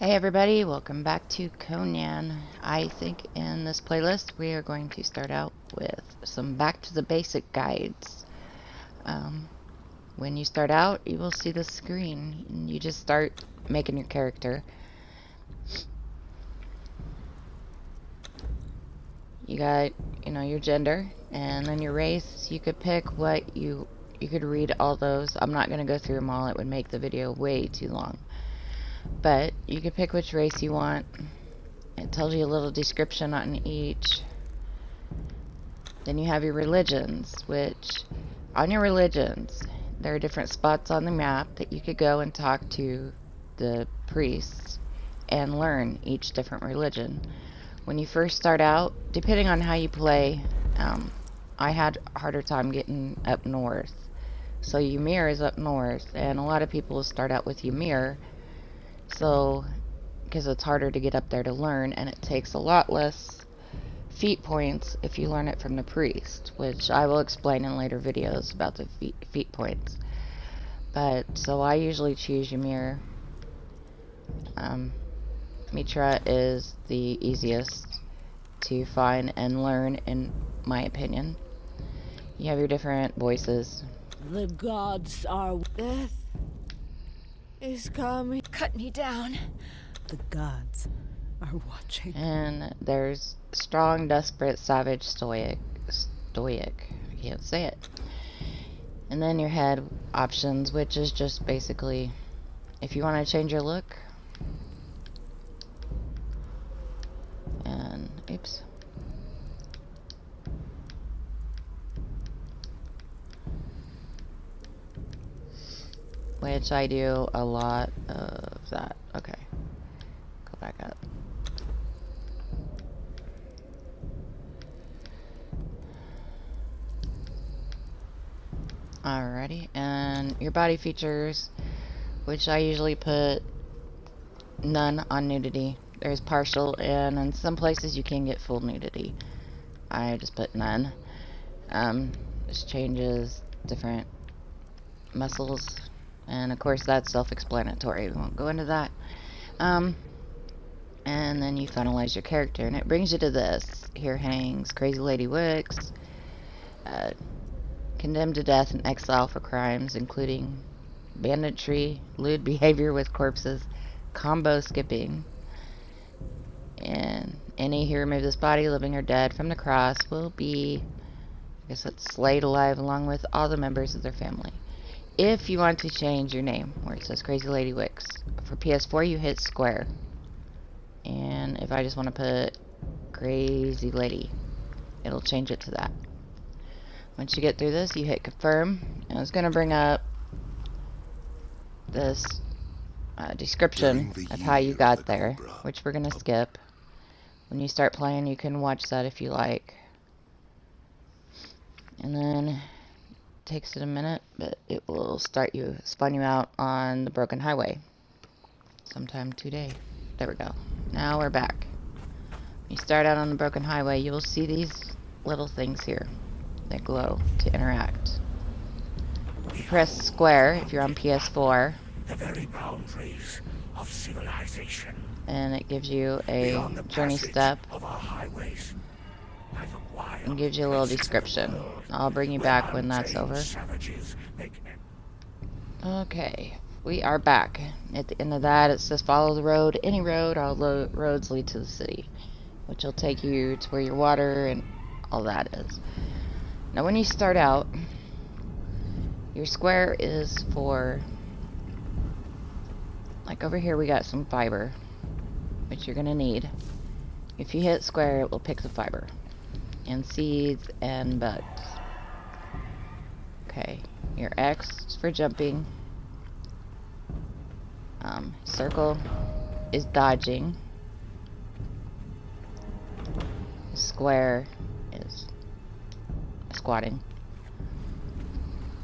Hey everybody, welcome back to Conan. I think in this playlist we are going to start out with some back to the basic guides. When you start out, you will see the screen and you just start making your character. You got, your gender and then your race. You could pick what you could read all those. I'm not going to go through them all. It would make the video way too long. But you can pick which race you want. It tells you a little description on each. Then you have your religions, which on your religions, there are different spots on the map that you could go and talk to the priests and learn each different religion. When you first start out, depending on how you play, I had a harder time getting up north. So Ymir is up north, and a lot of people start out with Ymir. So, because it's harder to get up there to learn, and it takes a lot less feat points if you learn it from the priest, which I will explain in later videos about the feat points. But, so I usually choose Ymir. Mitra is the easiest to find and learn, in my opinion. You have your different voices. The gods are... Death is coming. Cut me down. The gods are watching. And there's strong, desperate, savage, stoic. I can't say it. And then your head options, which is just basically if you want to change your look. And oops. Which I do a lot of that. Okay. Go back up. Alrighty. And your body features, which I usually put none on nudity. There's partial, and in some places you can get full nudity. I just put none. This changes different muscles. And of course that's self-explanatory. We won't go into that. And then you finalize your character, and it brings you to this. Here hangs Crazy Lady Wicks, condemned to death and exile for crimes including banditry, lewd behavior with corpses, combo skipping, and any who remove this body, living or dead, from the cross will be, I guess it's slayed alive along with all the members of their family. If you want to change your name, where it says Crazy Lady Wicks, for PS4 you hit square. And if I just want to put Crazy Lady, it'll change it to that. Once you get through this, you hit confirm, and it's going to bring up this description of how you got there, which we're going to skip. When you start playing, you can watch that if you like. And then takes it a minute, but it will spawn you out on the broken highway sometime today. There we go. Now we're back. You start out on the broken highway, you will see these little things here that glow to interact. You press square if you're on PS4, the very boundaries of civilization, and it gives you a journey step of our highways. and gives you a little description. I'll bring you back when that's over. Okay, we are back. At the end of that, it says follow the road, any road, all roads lead to the city, which will take you to where your water and all that is. Now when you start out, your square is for, like over here we got some fiber, which you're gonna need. If you hit square, it will pick the fiber. And seeds and bugs. Okay, your X is for jumping. Circle is dodging. Square is squatting.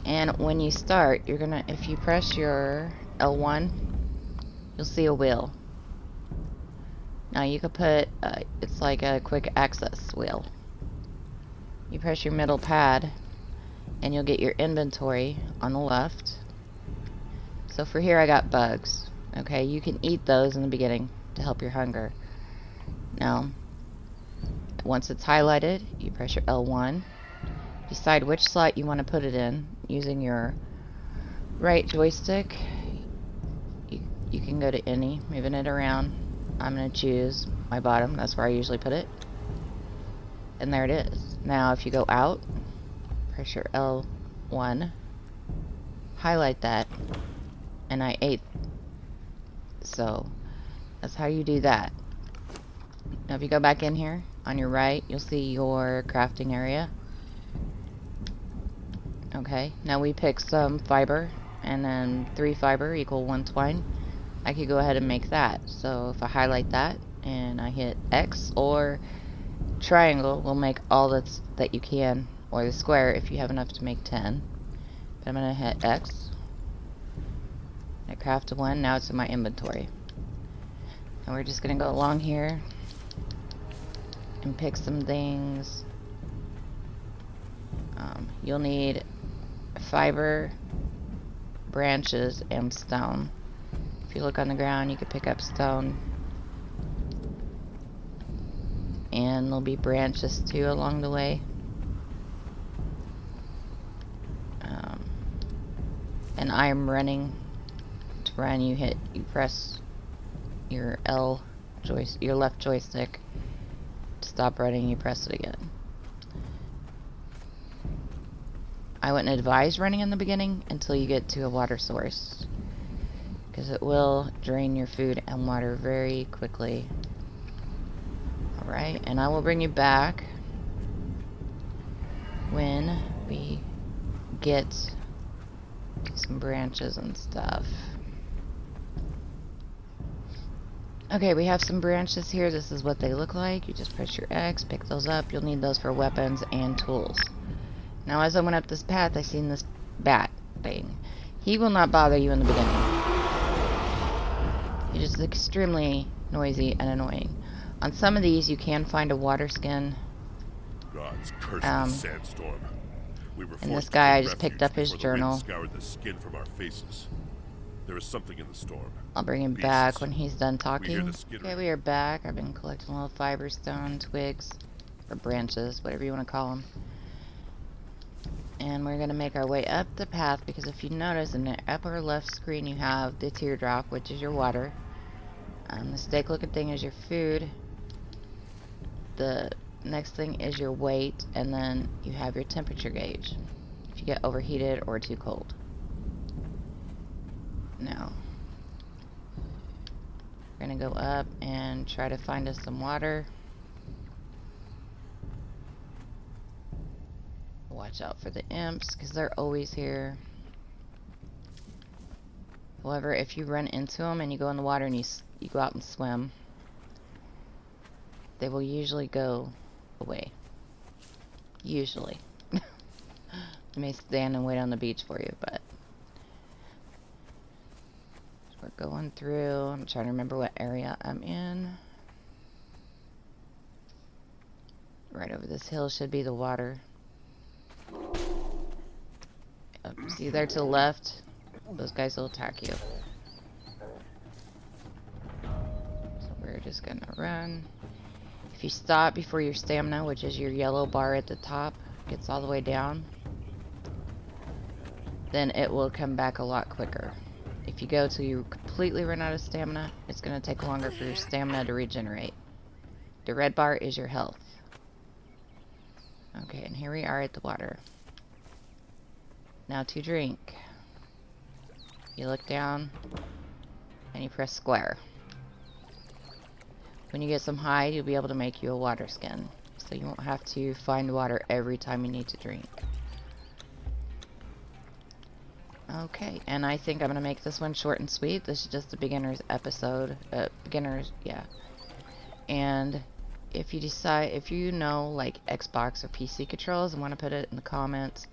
And when you start, you're gonna, if you press your L1, you'll see a wheel. Now you could put, it's like a quick access wheel. You press your middle pad and you'll get your inventory on the left. So for here I got bugs. Okay, you can eat those in the beginning to help your hunger. Now, once it's highlighted, you press your L1. Decide which slot you want to put it in using your right joystick. You can go to any, moving it around. I'm going to choose my bottom. That's where I usually put it. And there it is. Now, if you go out, press your L1, highlight that, and I ate. So, that's how you do that. Now, if you go back in here, on your right, you'll see your crafting area. Okay, now we pick some fiber, and then 3 fiber equal 1 twine. I could go ahead and make that. So if I highlight that and I hit X or triangle, will make all that you can, or the square if you have enough to make 10. But I'm gonna hit X. I crafted 1. Now it's in my inventory. And we're just gonna go along here and pick some things. You'll need fiber, branches, and stone. If you look on the ground, you can pick up stone. And there'll be branches too along the way. And I'm running. To run, you press your your left joystick. To stop running, you press it again. I wouldn't advise running in the beginning until you get to a water source, because it will drain your food and water very quickly. Alright, and I will bring you back when we get some branches and stuff. Okay, we have some branches here. This is what they look like. You just press your X, pick those up. You'll need those for weapons and tools. Now, as I went up this path, I seen this bat thing. He will not bother you in the beginning. He's just extremely noisy and annoying. On some of these, you can find a water skin. God's curse the sandstorm. We were And forced this guy, to I take just picked refuge up his before the wind journal. scoured the skin from our faces. There is something in the storm. I'll bring him Beasts. back when he's done We hear talking. the skittering. Okay, we are back. I've been collecting little fiber, stone, twigs, or branches, whatever you want to call them. And we're going to make our way up the path, because if you notice in the upper left screen you have the teardrop, which is your water. The steak looking thing is your food. The next thing is your weight, and then you have your temperature gauge if you get overheated or too cold. Now, we're going to go up and try to find us some water. Watch out for the imps, because they're always here. However, if you run into them and you go in the water and you go out and swim, they will usually go away. Usually. They may stand and wait on the beach for you, but we're going through. I'm trying to remember what area I'm in. Right over this hill should be the water. See there to the left? Those guys will attack you. So we're just gonna run. If you stop before your stamina, which is your yellow bar at the top, gets all the way down, then it will come back a lot quicker. If you go till you completely run out of stamina, it's gonna take longer for your stamina to regenerate. The red bar is your health. Okay, and here we are at the water. Now to drink. You look down and you press square. When you get some hide, you'll be able to make you a water skin, so you won't have to find water every time you need to drink. Okay, and I think I'm gonna make this one short and sweet. This is just a beginner's episode. Yeah. And if you decide, if you know like Xbox or PC controls and want to put it in the comments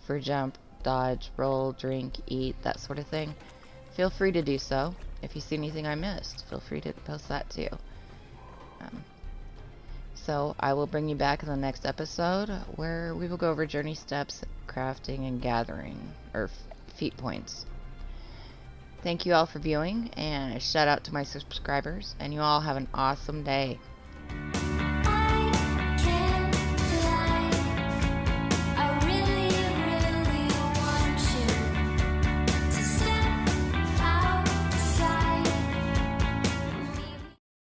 for jump, dodge, roll, drink, eat, that sort of thing, feel free to do so. If you see anything I missed, feel free to post that too. So I will bring you back in the next episode where we will go over journey steps, crafting, and gathering, or feat points. Thank you all for viewing, and a shout out to my subscribers, and you all have an awesome day.